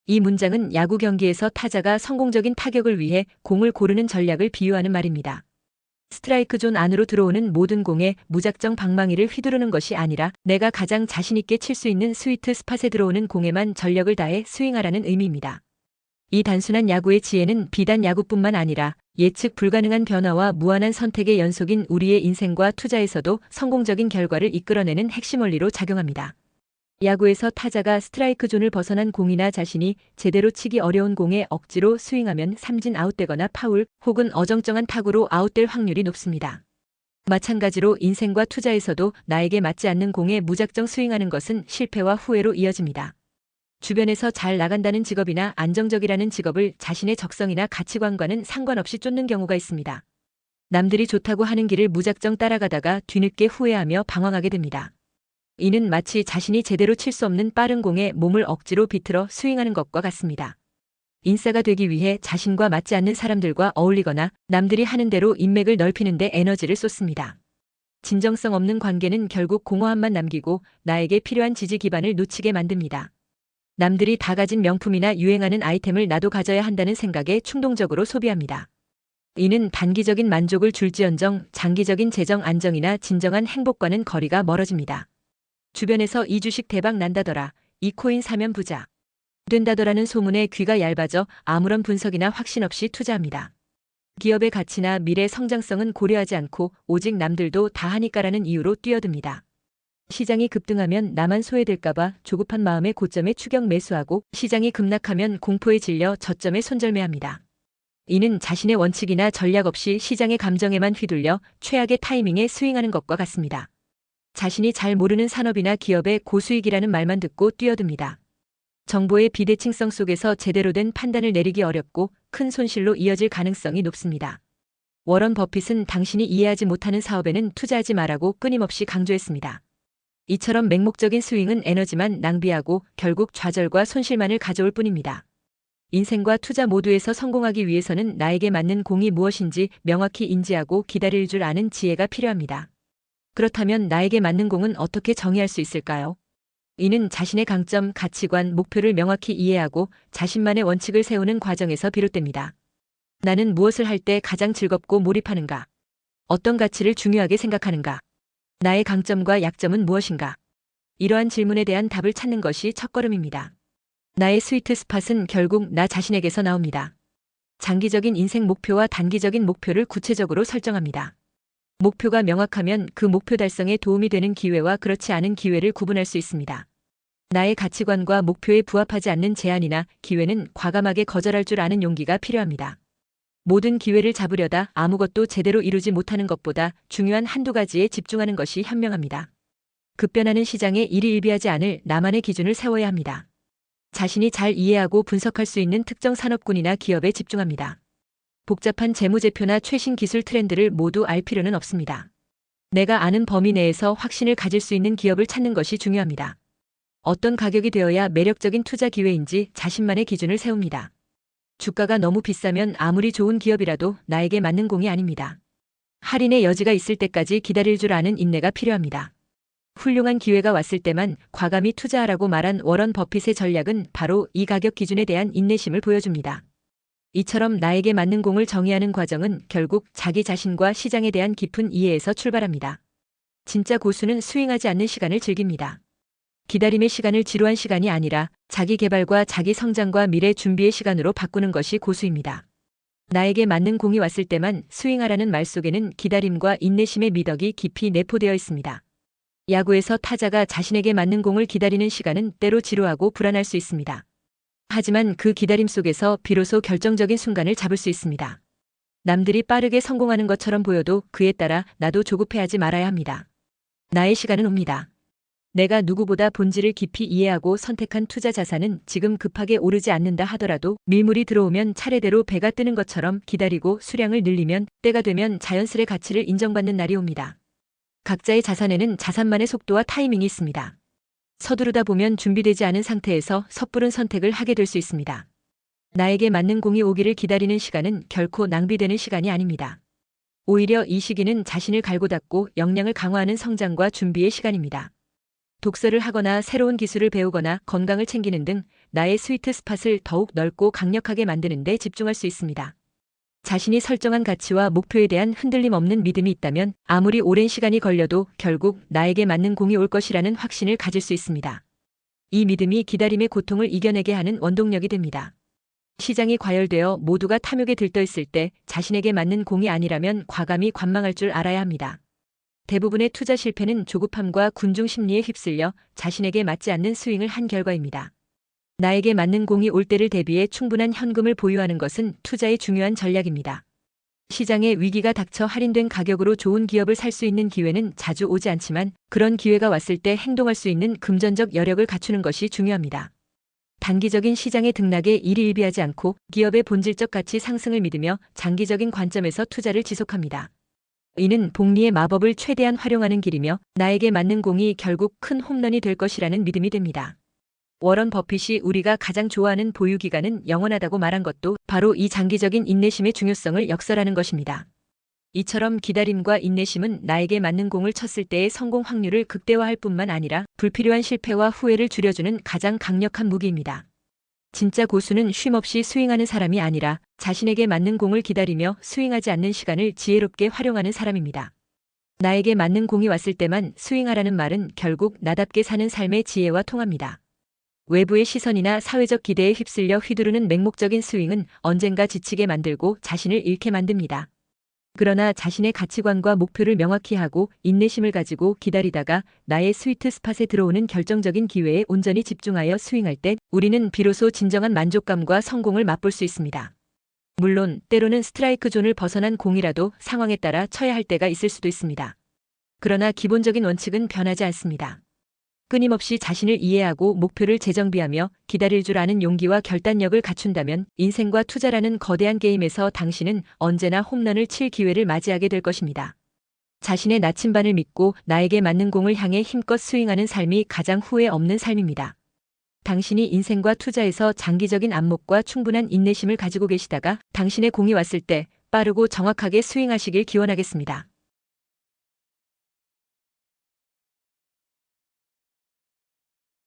이 문장은 야구 경기에서 타자가 성공적인 타격을 위해 공을 고르는 전략을 비유하는 말입니다. 스트라이크 존 안으로 들어오는 모든 공에 무작정 방망이를 휘두르는 것이 아니라 내가 가장 자신 있게 칠 수 있는 스위트 스팟에 들어오는 공에만 전력을 다해 스윙하라는 의미입니다. 이 단순한 야구의 지혜는 비단 야구뿐만 아니라 예측 불가능한 변화와 무한한 선택의 연속인 우리의 인생과 투자에서도 성공적인 결과를 이끌어내는 핵심 원리로 작용합니다. 야구에서 타자가 스트라이크 존을 벗어난 공이나 자신이 제대로 치기 어려운 공에 억지로 스윙하면 삼진 아웃되거나 파울 혹은 어정쩡한 타구로 아웃될 확률이 높습니다. 마찬가지로 인생과 투자에서도 나에게 맞지 않는 공에 무작정 스윙하는 것은 실패와 후회로 이어집니다. 주변에서 잘 나간다는 직업이나 안정적이라는 직업을 자신의 적성이나 가치관과는 상관없이 쫓는 경우가 있습니다. 남들이 좋다고 하는 길을 무작정 따라가다가 뒤늦게 후회하며 방황하게 됩니다. 이는 마치 자신이 제대로 칠 수 없는 빠른 공에 몸을 억지로 비틀어 스윙하는 것과 같습니다. 인싸가 되기 위해 자신과 맞지 않는 사람들과 어울리거나 남들이 하는 대로 인맥을 넓히는 데 에너지를 쏟습니다. 진정성 없는 관계는 결국 공허함만 남기고 나에게 필요한 지지 기반을 놓치게 만듭니다. 남들이 다 가진 명품이나 유행하는 아이템을 나도 가져야 한다는 생각에 충동적으로 소비합니다. 이는 단기적인 만족을 줄지언정 장기적인 재정 안정이나 진정한 행복과는 거리가 멀어집니다. 주변에서 이 주식 대박 난다더라, 이 코인 사면 부자 된다더라는 소문에 귀가 얇아져 아무런 분석이나 확신 없이 투자합니다. 기업의 가치나 미래 성장성은 고려하지 않고 오직 남들도 다 하니까라는 이유로 뛰어듭니다. 시장이 급등하면 나만 소외될까봐 조급한 마음에 고점에 추격 매수하고 시장이 급락하면 공포에 질려 저점에 손절매합니다. 이는 자신의 원칙이나 전략 없이 시장의 감정에만 휘둘려 최악의 타이밍에 스윙하는 것과 같습니다. 자신이 잘 모르는 산업이나 기업의 고수익이라는 말만 듣고 뛰어듭니다. 정보의 비대칭성 속에서 제대로 된 판단을 내리기 어렵고 큰 손실로 이어질 가능성이 높습니다. 워런 버핏은 당신이 이해하지 못하는 사업에는 투자하지 말라고 끊임없이 강조했습니다. 이처럼 맹목적인 스윙은 에너지만 낭비하고 결국 좌절과 손실만을 가져올 뿐입니다. 인생과 투자 모두에서 성공하기 위해서는 나에게 맞는 공이 무엇인지 명확히 인지하고 기다릴 줄 아는 지혜가 필요합니다. 그렇다면 나에게 맞는 공은 어떻게 정의할 수 있을까요? 이는 자신의 강점, 가치관, 목표를 명확히 이해하고 자신만의 원칙을 세우는 과정에서 비롯됩니다. 나는 무엇을 할 때 가장 즐겁고 몰입하는가? 어떤 가치를 중요하게 생각하는가? 나의 강점과 약점은 무엇인가? 이러한 질문에 대한 답을 찾는 것이 첫걸음입니다. 나의 스위트 스팟은 결국 나 자신에게서 나옵니다. 장기적인 인생 목표와 단기적인 목표를 구체적으로 설정합니다. 목표가 명확하면 그 목표 달성에 도움이 되는 기회와 그렇지 않은 기회를 구분할 수 있습니다. 나의 가치관과 목표에 부합하지 않는 제안이나 기회는 과감하게 거절할 줄 아는 용기가 필요합니다. 모든 기회를 잡으려다 아무것도 제대로 이루지 못하는 것보다 중요한 한두 가지에 집중하는 것이 현명합니다. 급변하는 시장에 일희일비하지 않을 나만의 기준을 세워야 합니다. 자신이 잘 이해하고 분석할 수 있는 특정 산업군이나 기업에 집중합니다. 복잡한 재무제표나 최신 기술 트렌드를 모두 알 필요는 없습니다. 내가 아는 범위 내에서 확신을 가질 수 있는 기업을 찾는 것이 중요합니다. 어떤 가격이 되어야 매력적인 투자 기회인지 자신만의 기준을 세웁니다. 주가가 너무 비싸면 아무리 좋은 기업이라도 나에게 맞는 공이 아닙니다. 할인의 여지가 있을 때까지 기다릴 줄 아는 인내가 필요합니다. 훌륭한 기회가 왔을 때만 과감히 투자하라고 말한 워런 버핏의 전략은 바로 이 가격 기준에 대한 인내심을 보여줍니다. 이처럼 나에게 맞는 공을 정의하는 과정은 결국 자기 자신과 시장에 대한 깊은 이해에서 출발합니다. 진짜 고수는 스윙하지 않는 시간을 즐깁니다. 기다림의 시간을 지루한 시간이 아니라 자기 개발과 자기 성장과 미래 준비의 시간으로 바꾸는 것이 고수입니다. 나에게 맞는 공이 왔을 때만 스윙하라는 말 속에는 기다림과 인내심의 미덕이 깊이 내포되어 있습니다. 야구에서 타자가 자신에게 맞는 공을 기다리는 시간은 때로 지루하고 불안할 수 있습니다. 하지만 그 기다림 속에서 비로소 결정적인 순간을 잡을 수 있습니다. 남들이 빠르게 성공하는 것처럼 보여도 그에 따라 나도 조급해하지 말아야 합니다. 나의 시간은 옵니다. 내가 누구보다 본질을 깊이 이해하고 선택한 투자 자산은 지금 급하게 오르지 않는다 하더라도 밀물이 들어오면 차례대로 배가 뜨는 것처럼 기다리고 수량을 늘리면 때가 되면 자연스레 가치를 인정받는 날이 옵니다. 각자의 자산에는 자산만의 속도와 타이밍이 있습니다. 서두르다 보면 준비되지 않은 상태에서 섣부른 선택을 하게 될 수 있습니다. 나에게 맞는 공이 오기를 기다리는 시간은 결코 낭비되는 시간이 아닙니다. 오히려 이 시기는 자신을 갈고 닦고 역량을 강화하는 성장과 준비의 시간입니다. 독서를 하거나 새로운 기술을 배우거나 건강을 챙기는 등 나의 스위트 스팟을 더욱 넓고 강력하게 만드는 데 집중할 수 있습니다. 자신이 설정한 가치와 목표에 대한 흔들림 없는 믿음이 있다면 아무리 오랜 시간이 걸려도 결국 나에게 맞는 공이 올 것이라는 확신을 가질 수 있습니다. 이 믿음이 기다림의 고통을 이겨내게 하는 원동력이 됩니다. 시장이 과열되어 모두가 탐욕에 들떠있을 때 자신에게 맞는 공이 아니라면 과감히 관망할 줄 알아야 합니다. 대부분의 투자 실패는 조급함과 군중 심리에 휩쓸려 자신에게 맞지 않는 스윙을 한 결과입니다. 나에게 맞는 공이 올 때를 대비해 충분한 현금을 보유하는 것은 투자의 중요한 전략입니다. 시장에 위기가 닥쳐 할인된 가격으로 좋은 기업을 살 수 있는 기회는 자주 오지 않지만 그런 기회가 왔을 때 행동할 수 있는 금전적 여력을 갖추는 것이 중요합니다. 단기적인 시장의 등락에 일희일비하지 않고 기업의 본질적 가치 상승을 믿으며 장기적인 관점에서 투자를 지속합니다. 이는 복리의 마법을 최대한 활용하는 길이며 나에게 맞는 공이 결국 큰 홈런이 될 것이라는 믿음이 됩니다. 워런 버핏이 우리가 가장 좋아하는 보유기간은 영원하다고 말한 것도 바로 이 장기적인 인내심의 중요성을 역설하는 것입니다. 이처럼 기다림과 인내심은 나에게 맞는 공을 쳤을 때의 성공 확률을 극대화할 뿐만 아니라 불필요한 실패와 후회를 줄여주는 가장 강력한 무기입니다. 진짜 고수는 쉼없이 스윙하는 사람이 아니라 자신에게 맞는 공을 기다리며 스윙하지 않는 시간을 지혜롭게 활용하는 사람입니다. 나에게 맞는 공이 왔을 때만 스윙하라는 말은 결국 나답게 사는 삶의 지혜와 통합니다. 외부의 시선이나 사회적 기대에 휩쓸려 휘두르는 맹목적인 스윙은 언젠가 지치게 만들고 자신을 잃게 만듭니다. 그러나 자신의 가치관과 목표를 명확히 하고 인내심을 가지고 기다리다가 나의 스위트 스팟에 들어오는 결정적인 기회에 온전히 집중하여 스윙할 때 우리는 비로소 진정한 만족감과 성공을 맛볼 수 있습니다. 물론 때로는 스트라이크 존을 벗어난 공이라도 상황에 따라 쳐야 할 때가 있을 수도 있습니다. 그러나 기본적인 원칙은 변하지 않습니다. 끊임없이 자신을 이해하고 목표를 재정비하며 기다릴 줄 아는 용기와 결단력을 갖춘다면 인생과 투자라는 거대한 게임에서 당신은 언제나 홈런을 칠 기회를 맞이하게 될 것입니다. 자신의 나침반을 믿고 나에게 맞는 공을 향해 힘껏 스윙하는 삶이 가장 후회 없는 삶입니다. 당신이 인생과 투자에서 장기적인 안목과 충분한 인내심을 가지고 계시다가 당신의 공이 왔을 때 빠르고 정확하게 스윙하시길 기원하겠습니다.